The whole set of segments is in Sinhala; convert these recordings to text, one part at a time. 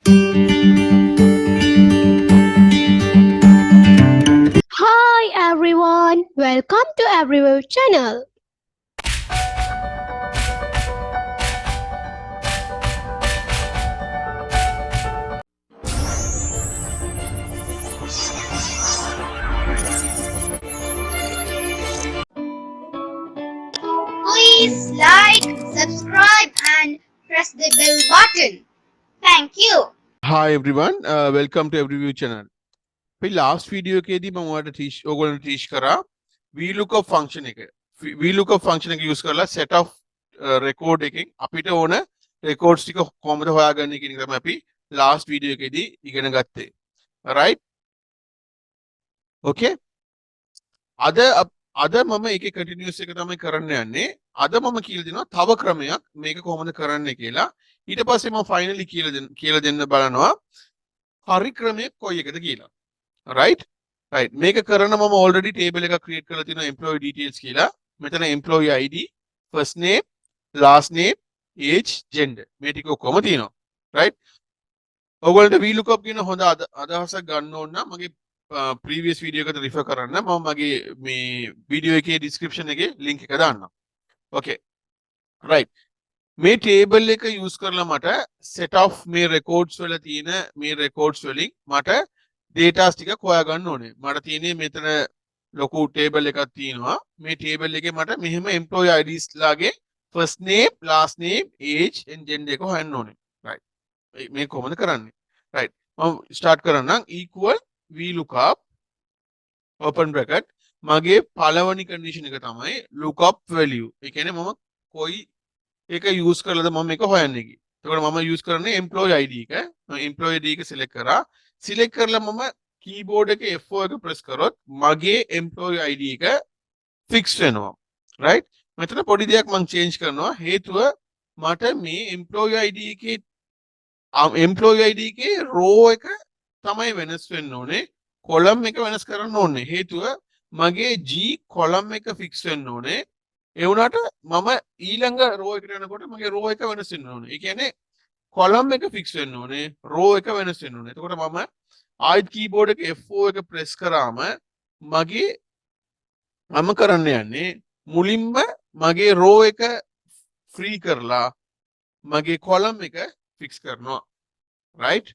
Hi everyone, welcome to Everywhere channel. Please like, subscribe, and press the bell button. Thank you. Hi everyone, welcome to Every View channel. අපි last video එකේදී මම ඔයාලට ඕගොල්ලන්ට teach කරා Vlookup function එක. Vlookup function එක use කරලා set of record එකෙන් අපිට ඕන records ටික කොහොමද හොයාගන්නේ කියන එක තමයි අපි last video එකේදී ඉගෙන ගත්තේ. Right? Okay? අද මම ඒකේ continuous එක තමයි කරන්න යන්නේ. අද මම කියලා දෙනවා තව ක්‍රමයක් මේක කොහොමද කරන්නේ කියලා. ඊට පස්සේ මම finally කියලා දෙන්න බලනවා හරි ක්‍රමය කොයි එකද කියලා. right මේක කරන මම already table එකක් create කරලා තියෙනවා employee details කියලා. මෙතන employee id, first name, last name, age, gender මේ ටික ඔක්කොම තියෙනවා. right ඔයගොල්ලන්ට vlookup කියන හොඳ අදහසක් ගන්න ඕන නම් මගේ previous video එකට refer කරන්න. මම මගේ මේ video එකේ description එකේ link එක දාන්නම්. okay right මේ table එක use කරලා මට set of මේ records වල තියෙන මේ records වලින් මට data ටිකක් හොයාගන්න ඕනේ. මට තියෙන්නේ මෙතන ලොකු table එකක් තියෙනවා. මේ table එකේ මට මෙහෙම employee IDs ලාගේ first name, last name, age and gender එක හොයන්න ඕනේ. right මේ කොහොමද කරන්නේ? right මම start කරන්නම් equal vlookup open bracket මගේ පළවෙනි condition එක තමයි lookup value. ඒ කියන්නේ මම කොයි එක use කරලාද මම මේක හොයන්නේ කි. එතකොට මම use කරන්නේ employee ID එක. මම employee ID එක select කරා. select කරලා මම keyboard එකේ F4 එක press කරොත් මගේ employee ID එක fix වෙනවා. right මෙතන පොඩි දෙයක් මම change කරනවා. හේතුව මට මේ employee ID එකේ row එක තමයි වෙනස් වෙන්න ඕනේ. column එක වෙනස් කරන්න ඕනේ. හේතුව මගේ G column එක fix වෙන්න ඕනේ. ඒ වුණාට මම ඊළඟ row එකට යනකොට මගේ row එක වෙනස් වෙන්න ඕනේ. ඒ කියන්නේ column එක fix වෙන්න ඕනේ, row එක වෙනස් වෙන්න ඕනේ. එතකොට මම ආයෙත් keyboard එක F4 එක press කරාම මම කරන්න යන්නේ මුලින්ම මගේ row එක free කරලා මගේ column එක fix කරනවා. right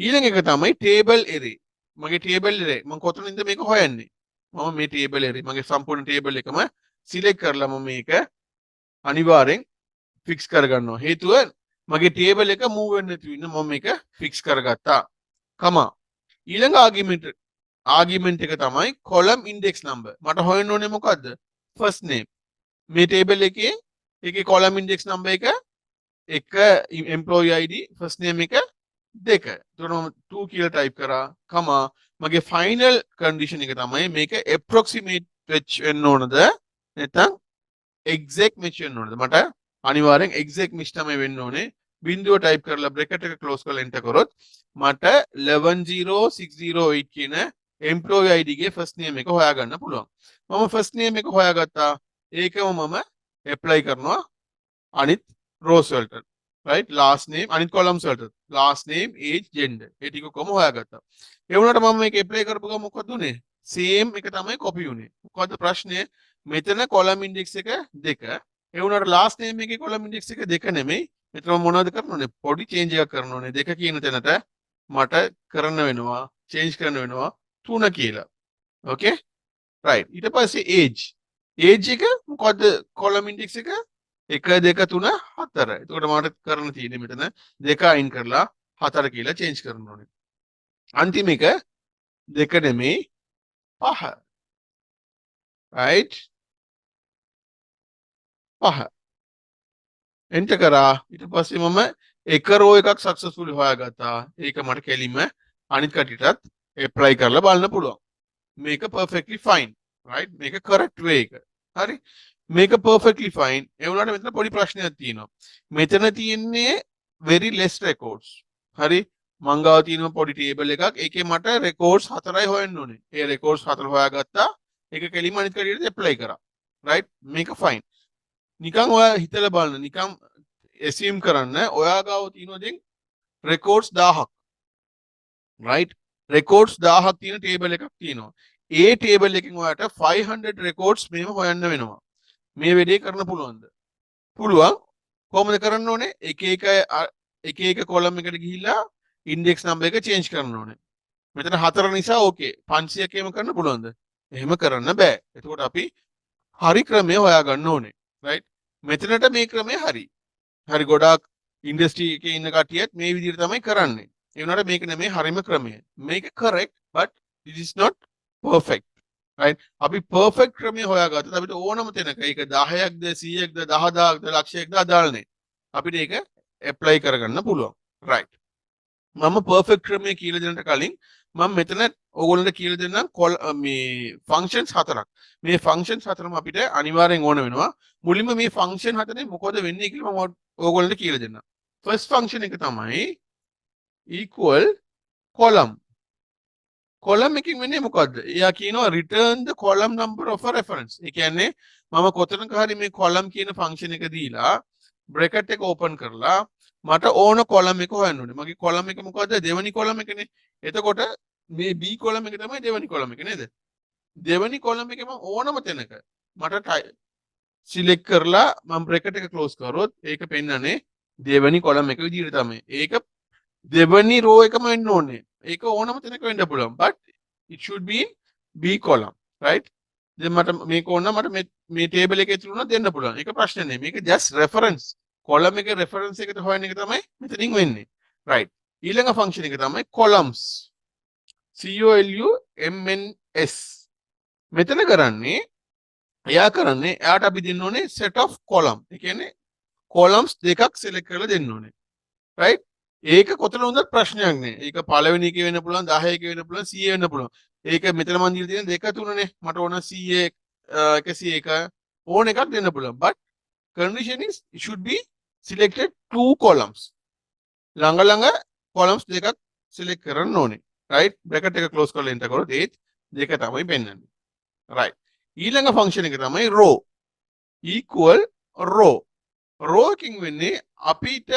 ඊළඟ එක තමයි table array. මගේ table array මම කොතනින්ද මේක හොයන්නේ? මම මේ table array මගේ සම්පූර්ණ table එකම select කරලා මම මේක අනිවාර්යෙන් fix කරගන්නවා. හේතුව මගේ table එක move වෙන්න නැති වෙන්න මම මේක fix කරගත්තා. ඊළඟ argument එක තමයි column index number. මට හොයන්න ඕනේ මොකද්ද? first name. මේ table එකේ ඒකේ column index number එක employee ID first name එක 2. එතකොට මම 2 කියලා type කරා. මගේ final condition එක තමයි මේක approximate වෙන්න ඕනද නැත්නම් exact match වෙන්න ඕනද? මට අනිවාර්යෙන් exact match තමයි වෙන්න ඕනේ. බිඳුව type කරලා bracket එක close කරලා enter කරොත් මට 11608 කියන employee ID ගේ first name එක හොයාගන්න පුළුවන්. මම first name එක හොයාගත්තා. ඒකම මම apply කරනවා අනිත් rows වලට. right last name අනිත් columns වලට. last name, age, gender. ඒ ටික කොහොම හොයාගත්තා. ඒ වුණාට මම මේක apply කරපු ගමන් මොකද උනේ? same එක තමයි copy උනේ. මොකද්ද ප්‍රශ්නේ? මෙතන column index එක 2. ඒ වුණාට last name එකේ column index එක 2 නෙමෙයි. මෙතන මොනවද කරන්න ඕනේ? පොඩි change එකක් කරන්න ඕනේ. 2 කියන තැනට මට කරන්න වෙනවා change කරන්න වෙනවා 3 කියලා. okay right ඊට පස්සේ age එක මොකද්ද column index එක 1 2 3 4. එතකොට මට කරන්න තියෙන්නේ මෙතන 2 අයින් කරලා 4 කියලා change කරන්න ඕනේ. අන්තිම එක 2 නෙමෙයි 5. right 5 enter කරා. ඊට පස්සේ මම එක row එකක් successfully හොයාගත්තා. ඒක මට කෙලින්ම අනිත් කටියටත් apply කරලා බලන්න පුළුවන්. මේක perfectly fine. right මේක correct way එක. හරි මේක perfectly fine. ඒ වුණාට මෙතන පොඩි ප්‍රශ්නයක් තියෙනවා. මෙතන තියෙන්නේ very less records. හරි මං ගාව තියෙනවා පොඩි table එකක්. ඒකේ මට records 4යි හොයන්න ඕනේ. ඒ records 4 හොයාගත්තා. ඒක කෙලින්ම අනිත් කටියට apply කරා. right මේක fine. නිකන් ඔයා හිතලා බලන්න නිකන් assume කරන්න ඔයා ගාව තියෙනවා දැන් රෙකෝඩ්ස් 1000ක් right records 1000ක් තියෙන table එකක් තියෙනවා ඒ table එකෙන් ඔයාලට 500 records මෙහෙම හොයන්න වෙනවා මේ වැඩේ කරන්න පුළුවන්ද පුළුවන් කොහොමද කරන්න ඕනේ එක එක column එකට ගිහිල්ලා index number එක change කරන්න ඕනේ මෙතන 4 නිසා ඕකේ 500ක් එහෙම කරන්න පුළුවන්ද එහෙම කරන්න බෑ එතකොට අපි හරි ක්‍රමය හොයාගන්න ඕනේ right මෙතනට මේ ක්‍රමය හරි ගොඩාක් ඉන්ඩස්ට්‍රි එකේ ඉන්න කට්ටියත් මේ විදිහට තමයි කරන්නේ ඒ වුණාට මේක නෙමෙයි හරිම ක්‍රමය මේක correct but it is not perfect right අපි perfect ක්‍රමය හොයාගත්තොත් අපිට ඕනම තැනක ඒක 10ක්ද 100ක්ද 10000ක්ද ලක්ෂයක්ද අදාළ නැහැ අපිට ඒක apply කරගන්න පුළුවන් right මම perfect ක්‍රමය කියලා දෙන්නට කලින් මම මෙතන ඕගොල්ලන්ට කියලා දෙන්නම් මේ functions හතරක් මේ functions හතරම අපිට අනිවාර්යෙන් ඕන වෙනවා මුලින්ම මේ function හතරේ මොකද වෙන්නේ කියලා මම ඕගොල්ලන්ට කියලා දෙන්නම් first function එක තමයි equal column එකකින් වෙන්නේ මොකද්ද? එයා කියනවා return the column number of a reference. ඒ කියන්නේ මම කොතනක හරි මේ column කියන function එක දීලා bracket එක open කරලා මට ඕන column එක හොයන්න ඕනේ. මගේ column එක මොකද්ද? දෙවෙනි column එකනේ. එතකොට මේ B column එක තමයි දෙවෙනි column එක නේද? දෙවෙනි column එකේ මම ඕනම තැනක මට select කරලා මම bracket එක close කරොත් ඒක පෙන්නන්නේ දෙවෙනි column එක විදිහට තමයි. ඒක දෙවෙනි row එකම වෙන්න ඕනේ. ඒක ඕනම තැනක වෙන්න පුළුවන්. but it should be in B column, right? දැන් මට මේක ඕන නම් මට මේ table එකේ තියුණා දෙන්න පුළුවන්. ඒක ප්‍රශ්න නෙමෙයි. මේක just reference. column එකේ reference එකට හොයන එක තමයි මෙතනින් වෙන්නේ. right. ඊළඟ function එක තමයි columns. COLUMNS. මෙතන කරන්නේ එයාට අපි දෙන්න ඕනේ set of column. ඒ කියන්නේ columns දෙකක් select කරලා දෙන්න ඕනේ. right? ඒක කොතන වුණත් ප්‍රශ්නයක් නෑ. ඒක පළවෙනි එකේ වෙන්න පුළුවන් 10 එකේ වෙන්න පුළුවන් 100 වෙන්න පුළුවන්. ඒක මෙතන මන් දීලා තියෙන දෙක තුනනේ. මට ඕන 100 101 ඕන එකක් දෙන්න පුළුවන්. but condition is it should be selected two columns. ළඟ columns දෙකක් select කරන්න ඕනේ. right? bracket එක close කරලා enter කරොත් ඒත් දෙක තමයි පෙන්වන්නේ. right. ඊළඟ function එක තමයි row. equal row. row එකකින් වෙන්නේ අපිට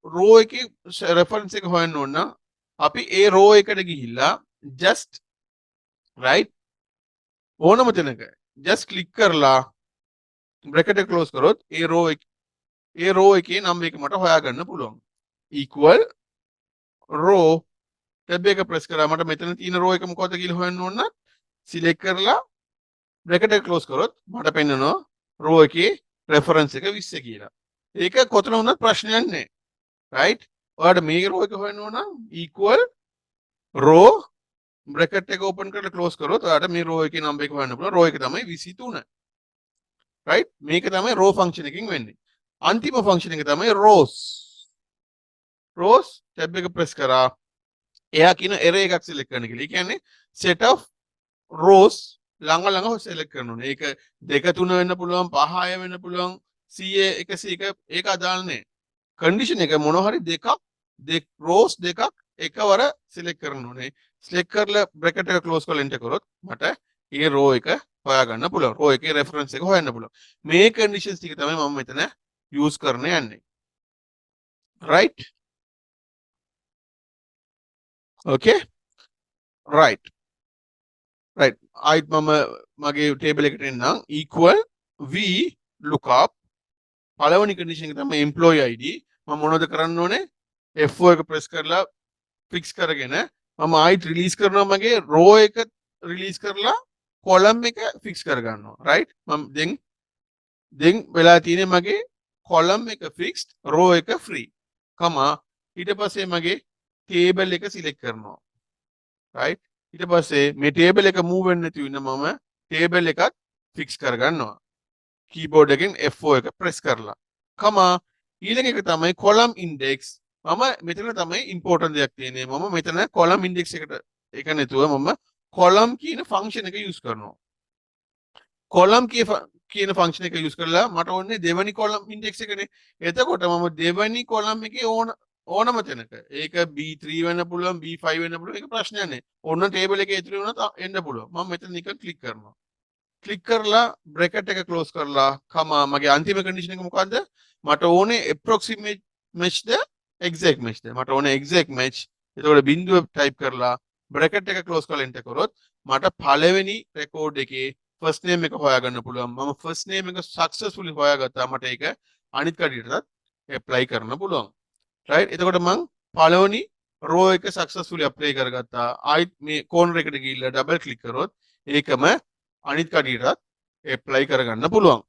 row එකේ reference එක හොයන්න ඕන නම් අපි ඒ row එකට ගිහිල්ලා just right ඕනම තැනක just click කරලා bracket එක close කරොත් ඒ row එකේ නම් එක මට හොයාගන්න පුළුවන් equal row tab එක press කරා මට මෙතන තියෙන row එක මොකද්ද කියලා හොයන්න ඕන නම් select කරලා bracket එක close කරොත් මට පෙන්නනවා row එකේ reference එක 20 කියලා ඒක කොතන වුණත් ප්‍රශ්නයක් නැහැ right ඔයාලට මේ row එක හොයන්න ඕන නම් equal row bracket එක open කරලා close කරොත් ඔයාලට මේ row එකේ number එක හොයන්න පුළුවන් row එක තමයි 23 right මේක තමයි row function එකකින් වෙන්නේ අන්තිම function එක තමයි rows tab එක press කරා එයා කියන array එකක් select කරන්න කියලා. ඒ කියන්නේ set of rows ළඟ select කරන්න ඕනේ. ඒක 2 3 වෙන්න පුළුවන් 5 6 වෙන්න පුළුවන් 100 101 ඒක අදාළ නැහැ. condition එක මොන හරි rows දෙකක් එකවර select කරන්න ඕනේ. select කරලා bracket එක close කරලා enter කරොත් මට ඒ row එක හොයාගන්න පුළුවන්. row එකේ reference එක හොයන්න පුළුවන්. මේ conditions ටික තමයි මම මෙතන use කරන්න යන්නේ. right? okay? right. ආයිත් මම මගේ table එකට එන්නම් equal Vlookup පළවෙනි condition එක තමයි employee ID මම මොනවද කරන්න ඕනේ F4 එක press කරලා fix කරගෙන මම ආයිත් release කරනවා මගේ row එක release කරලා column එක fix කර ගන්නවා right මම දැන් වෙලා තියෙන්නේ මගේ column එක fixed row එක free ඊට පස්සේ මගේ table එක select කරනවා right ඊට පස්සේ මේ table එක move වෙන්න නැති වෙන මම table එකත් fix කර ගන්නවා keyboard එකෙන් F4 එක press කරලා ඊළඟ එක තමයි column index මම මෙතන තමයි important දෙයක් තියෙන්නේ මම මෙතන column index එකට ඒක නැතුව මම column කියන function එක use කරනවා column කියන function එක use කරලා මට ඕනේ දෙවෙනි column index එකනේ එතකොට මම දෙවෙනි column එකේ ඕනම තැනක ඒක B3 වෙන්න පුළුවන් B5 වෙන්න පුළුවන් ඒක ප්‍රශ්නයක් නැහැ ඕන table එකේ ඉතුරු වුණත් එන්න පුළුවන් මම මෙතන නිකන් click කරනවා click කරලා bracket එක close කරලා මගේ අන්තිම condition එක මොකද්ද මට ඕනේ approximate match the exact match ද මට ඕනේ exact match. එතකොට බිඳුව type කරලා bracket එක close කරලා enter කරොත් මට පළවෙනි record එකේ first name එක හොයාගන්න පුළුවන්. මම first name එක successfully හොයාගත්තා. මට ඒක අනිත් කඩේටත් apply කරන්න පුළුවන්. right? එතකොට මම පළවෙනි row එක successfully apply කරගත්තා. ආයිත් මේ corner එකට ගිහිල්ලා double click කරොත් ඒකම අනිත් කඩේටත් apply කරගන්න පුළුවන්.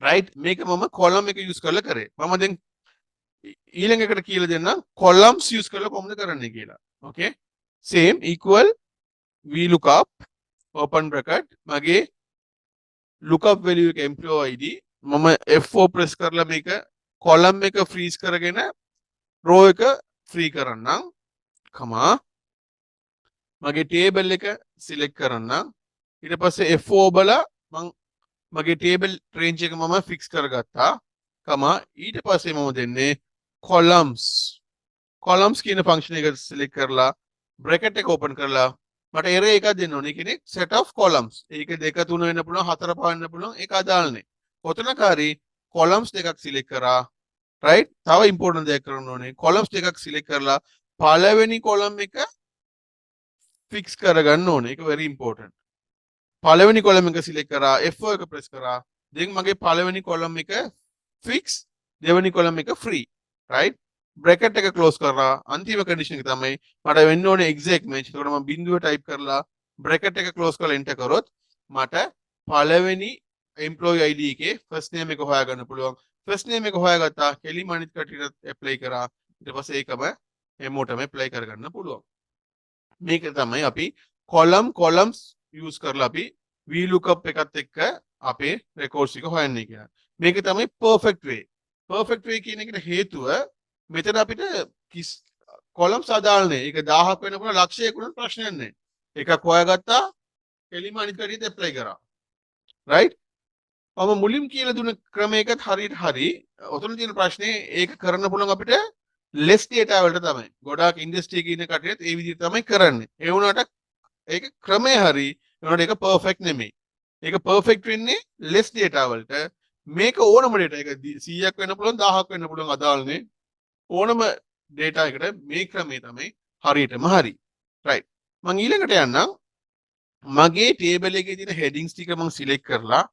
right? මේක මම column එක use කරලා කරේ. මම දැන් ඊළඟ එකට කියලා දෙන්නම් columns use කරලා කොහොමද කරන්නේ කියලා. okay? same equal vlookup open bracket මගේ lookup value එක employee id මම F4 press කරලා මේක column එක freeze කරගෙන row එක free කරන්නම්. comma මගේ table එක select කරන්නම්. ඊට පස්සේ F4 බලලා මම මගේ table range එක මම fix කරගත්තා. comma ඊට පස්සේ මම දෙන්නේ columns කියන function එක select කරලා bracket එක open කරලා මට array එකක් දෙන්න ඕනේ. කියන්නේ set of columns. ඒක 2 3 වෙන්න පුළුවන් 4 5 වෙන්න පුළුවන්. ඒක අදාළ නැහැ. කොතනක හරි columns දෙකක් select කරා. right? තව important දෙයක් කරන්න ඕනේ. columns දෙකක් select කරලා පළවෙනි column එක fix කරගන්න ඕනේ. ඒක very important. පළවෙනි column එක select කරා F4 එක press කරා. දැන් මගේ පළවෙනි column එක fix දෙවෙනි column එක free. right? bracket එක close කරලා අන්තිම condition එක තමයි මට වෙන්න ඕනේ exact match. ඒකට මම බිඳුව type කරලා bracket එක close කරලා enter කරොත් මට පළවෙනි employee id එකේ first name එක හොයාගන්න පුළුවන්. first name එක හොයාගත්තා කෙලිම අනිත් කටියට apply කරා. ඊට පස්සේ ඒකම එමෝටම apply කරගන්න පුළුවන්. මේක තමයි අපි columns use කරලා අපි vlookup එකත් එක්ක අපේ records එක හොයන්නේ කියලා. මේක තමයි perfect way. perfect way කියන එකට හේතුව මෙතන අපිට columns අදාළ නැහැ. ඒක 1000ක් වෙන්න පුළුවන් ලක්ෂයක් වුණත් ප්‍රශ්නයක් නැහැ. එකක් හොයාගත්තා කෙලිම අනිත් කටියට apply කරා. right? මම මුලින් කියලා දුන්න ක්‍රමයකත් හරියට හරි. ඔතන තියෙන ප්‍රශ්නේ ඒක කරන්න පුළුවන් අපිට less data වලට තමයි. ගොඩාක් ඉන්ඩස්ට්‍රි එකේ ඉන්න කට්ටියත් ඒ විදිහට තමයි කරන්නේ. ඒ වුණාට ඒක ක්‍රමය හරි. ඒ වුණාට ඒක perfect නෙමෙයි. ඒක perfect වෙන්නේ less data වලට. මේක ඕනම data එක 100ක් වෙන්න පුළුවන් 1000ක් වෙන්න පුළුවන් අදාළනේ. ඕනම data එකට මේ ක්‍රමය තමයි හරියටම හරි. right. මම ඊළඟට යන්නම්. මගේ table එකේ තියෙන headings ටික මම select කරලා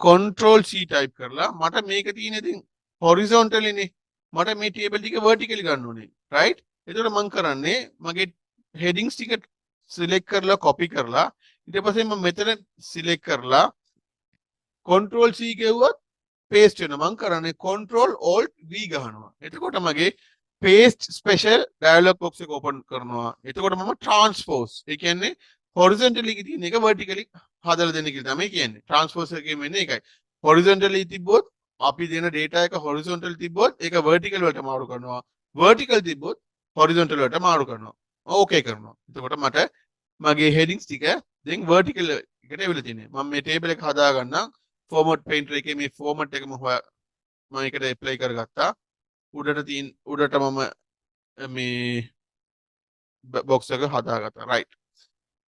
control C type කරලා මට මේක තියෙන ඉතින් horizontally නේ. මට මේ table ටික vertically ගන්න ඕනේ. right? එතකොට මම කරන්නේ මගේ headings ටික select කරලා copy කරලා ඊට පස්සේ මම මෙතන select කරලා control C ගෙවුවොත් paste වෙනවා. මම කරන්නේ control alt V ගහනවා. එතකොට මගේ paste special dialog box එක open කරනවා. එතකොට මම transpose ඒ කියන්නේ horizontally තියෙන එක vertically හදලා දෙන්න කියලා තමයි කියන්නේ. transpose එකේ වෙන්නේ ඒකයි. horizontally තිබ්බොත් අපි දෙන data එක horizontal තිබ්බොත් ඒක vertical වලට මාරු කරනවා. vertical තිබ්බොත් horizontal වලට මාරු කරනවා. ඕකේ කරනවා. එතකොට මට මගේ headings ටික දැන් vertical එකට එවිලා තියෙනවා. මම මේ table එක හදා ගන්නම්. format painter එකේ මේ format එකම මම ඒකට apply කරගත්තා. උඩට මම මේ box එක හදාගත්තා. right.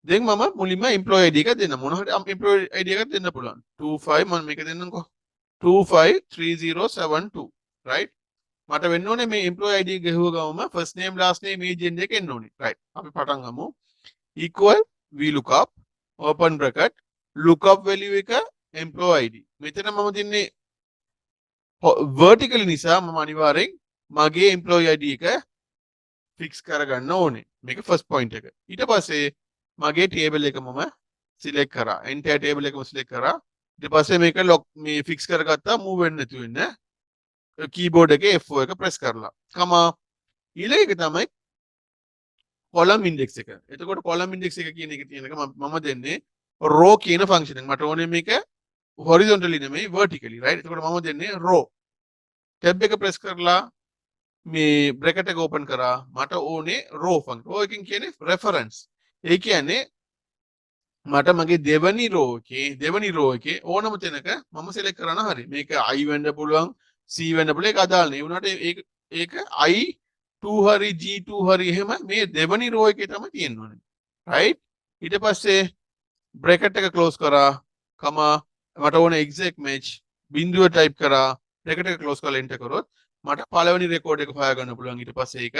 දැන් මම මුලින්ම employee id එක දෙන්න මොන හරි employee id එකක් දෙන්න පුළුවන් 25 මම මේක දෙන්නම්කෝ 253072 right මට වෙන්න ඕනේ මේ employee id ගහුව ගමම first name last name agent එක එන්න ඕනේ right අපි පටන් ගමු equal vlookup open bracket lookup value එක employee id මෙතන මම දෙන්නේ vertically නිසා මම අනිවාර්යෙන් මගේ employee id එක fix කරගන්න ඕනේ මේක first point එක ඊට පස්සේ මගේ table එක මම select කරා entire table එකම select කරා ඊට පස්සේ මේක lock මේ fix කරගත්තා move වෙන්නේ නැතු වෙන්න keyboard එකේ F4 එක press කරලා comma ඊළඟ එක තමයි column index එක එතකොට column index එක කියන එක තියෙන එක මම දෙන්නේ row කියන function එක මට ඕනේ මේක horizontally නෙමෙයි vertically right එතකොට මම දෙන්නේ row tab එක press කරලා මේ bracket එක open කරා මට ඕනේ row function row එකකින් කියන්නේ reference ඒ කියන්නේ මට මගේ දෙවනි row එකේ ඕනම තැනක මම select කරන හරි මේක I වෙන්න පුළුවන් C වෙන්න පුළුවන් ඒක අදාළ නේ. ඒ වුණාට ඒක I2 හරි G2 හරි එහෙම මේ දෙවනි row එකේ තමයි තියෙන්න ඕනේ. right? ඊට පස්සේ bracket එක close කරා, comma මට ඕනේ exact match බිඳුව type කරා, bracket එක close කරලා enter කරොත් මට පළවෙනි රෙකෝඩ් එක හොයාගන්න පුළුවන්. ඊට පස්සේ ඒක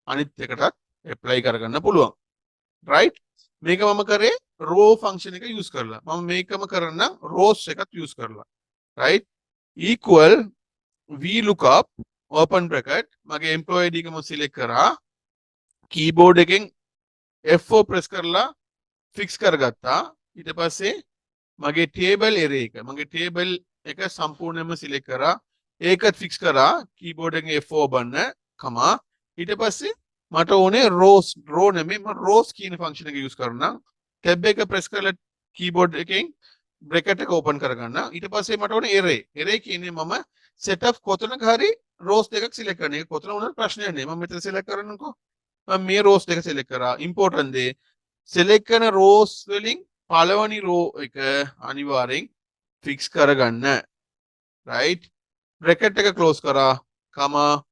අනිත් එකටත් ඇප්ලයි කරගන්න පුළුවන්. right? මේක මම කරේ row function එක use කරලා. මම මේකම කරන්න rows එකත් use කරලා. right? equal vlookup open bracket මගේ employee ID එක මම select කරා. keyboard එකෙන් F4 press කරලා fix කරගත්තා. ඊට පස්සේ මගේ table array එක මගේ table එක සම්පූර්ණයෙන්ම select කරා. ඒකත් fix කරා. keyboard එකෙන් F4 ඔබන්න කමා. ඊට පස්සේ මට ඕනේ row නෙමෙයි මම rows කියන function එක use කරනවා. tab එක press කරලා keyboard එකෙන් bracket එක open කරගන්න. ඊට පස්සේ මට ඕනේ array කියන්නේ මම setup කොතනක හරි rows දෙකක් select කරන එක. කොතන වුණත් ප්‍රශ්නයක් නෑ. මම මෙතන select කරනකො මම මේ rows දෙක select කරා. important දේ select කරන rows වලින් පළවෙනි row එක අනිවාර්යෙන් fix කරගන්න. right? bracket එක close කරා. comma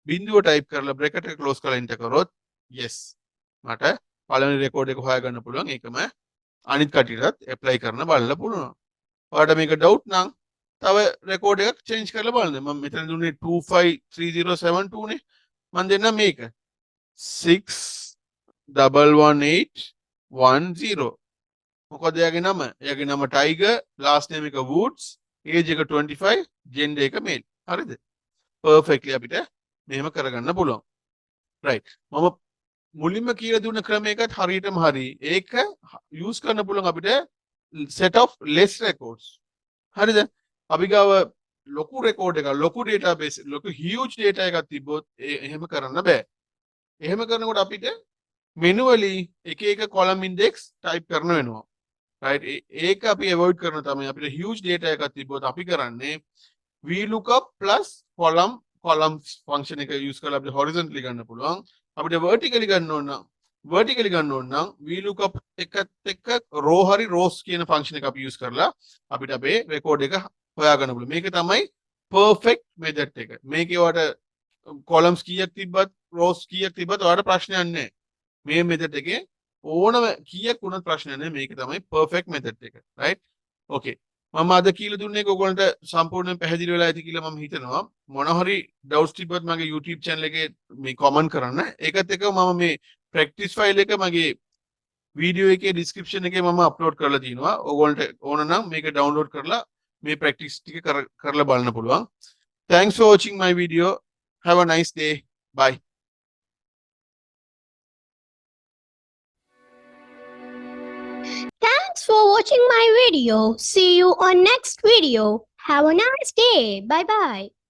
බිඳුව type කරලා bracket එක close කරලා enter කරොත් yes මට පළවෙනි record එක හොයාගන්න පුළුවන්. ඒකම අනිත් කටියටත් apply කරන්න බලන්න පුළුවන්. ඔයාලට මේක doubt නම් තව record එකක් change කරලා බලන්න. මම මෙතන දුන්නේ 253072 නේ. මම දෙන්න මේක 611810. මොකද එයාගේ නම? එයාගේ නම Tiger, last name එක Woods, age එක 25, gender එක male. හරිද? perfectly අපිට මෙහෙම කරගන්න පුළුවන්. right. මම මුලින්ම කියලා දුන්න ක්‍රමයකත් හරියටම හරි. ඒක use කරන්න පුළුවන් අපිට set of less records. හරිද? අපි ගාව ලොකු record එකක්, ලොකු database, ලොකු huge data එකක් තිබ්බොත් එහෙම කරන්න බෑ. එහෙම කරනකොට අපිට manually එක එක column index type කරන්න වෙනවා. right? ඒක අපි avoid කරන තමයි අපිට huge data එකක් තිබ්බොත් අපි කරන්නේ vlookup plus columns function එක use කරලා අපිට horizontally ගන්න පුළුවන්. අපිට vertically ගන්න ඕන නම් vlookup එකත් එක්ක row හරි rows කියන function එක අපි use කරලා අපිට අපේ record එක හොයාගන්න පුළුවන්. මේක තමයි perfect method එක. මේකේ ඔයාලට columns කීයක් තිබ්බත් rows කීයක් තිබ්බත් ඔයාලට ප්‍රශ්නයක් නැහැ. මේ method එකේ ඕනම කීයක් වුණත් ප්‍රශ්නයක් නැහැ. මේක තමයි perfect method එක. right? okay. මම අද කියලා දුන්නේ ඔයගොල්ලන්ට සම්පූර්ණයෙන් පැහැදිලි වෙලා ඇති කියලා මම හිතනවා. මොන හරි doubts තිබ්බත් මගේ YouTube channel එකේ මේ comment කරන්න. ඒකත් එක්ක මම මේ practice file එක මගේ video එකේ description එකේ මම upload කරලා තියෙනවා. ඔයගොල්ලන්ට ඕන නම් මේක download කරලා මේ practice ටික කරලා බලන්න පුළුවන්. Thanks for watching my video. Have a nice day. Bye. Thanks for watching my video. See you on next video. Have a nice day. Bye bye.